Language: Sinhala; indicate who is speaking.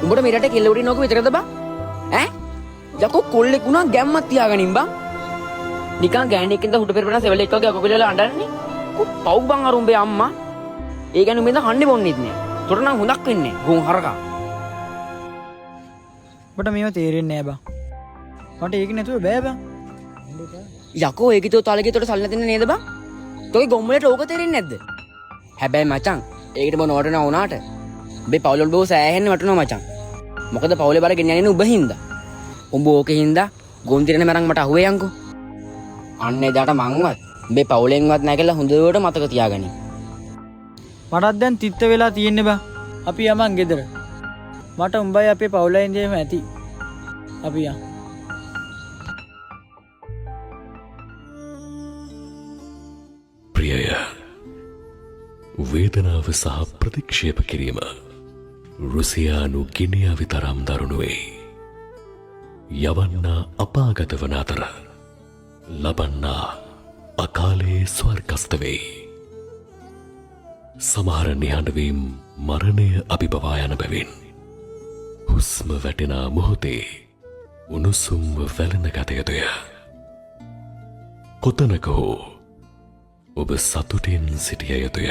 Speaker 1: උඹට මේ රටේ කෙල්ල උඩින් නෝක විතරද බං? ඈ? යකෝ කොල්ලෙක් වුණා ගැම්මක් තියාගනින් බං. නිකන් ගෑණියෙක් ඉඳලා හුට පෙරපෙනා සෙවලෙක් වගේ අකපිලලා අඬන්නේ. පව් බං අර උඹේ අම්මා. ඒ කියන්නේ උඹෙන් හන්නේ බොන්නෙත් නෑ. තොර නම් හොඳක් වෙන්නේ ගොන් හරකා.
Speaker 2: ඔබට මේව තේරෙන්නේ නෑ බං. මට ඒක නැතුව බෑ බං.
Speaker 1: යකෝ ඒකේ තෝ තාලගේ තොට සල්ලා දෙන්නේ නේද බං? තෝගේ ගොම්මලට ඕක තේරෙන්නේ නැද්ද? හැබැයි මචං ඒකට බෝ නෝටන වුණාට උඹේ පවුල වල බෝ සෑහෙන්න වටනවා මචං. මොකද පවුලේ බර ගෙනියන්නේ උඹ හින්දා. උඹ ඕකේ හින්දා ගොන් තිරෙන මරන් මට අහුවේ යන්කෝ. අන්න එදාට මංවත් උඹේ පවුලෙන්වත් නැගලා හොඳට මතක තියාගනි.
Speaker 2: මටත් දැන් තිත්ත වෙලා තියෙන්නේ බං. අපි යමන් ගෙදර. මට උඹයි අපේ පවුලයි ඉඳීම ඇති. අපි යමු.
Speaker 3: ප්‍රියය වේදනාව සහ ප්‍රතික්ෂේප කිරීම රුසියානු ගිනියාවි තරම් දරුණු වේ. යවන්නා අපාගත වන අතර ලබන්නා අකාලයේ ස්වර්ගස්ත වේ. සමහර නිහඬවීම් මරණය අභිබවා යන බැවින් හුස්ම වැටෙනා මොහොතේ උණුසුම්ව වැළඳ ගත යුතුය. කොතනක හෝ ඔබ සතුටින් සිටිය යුතුය.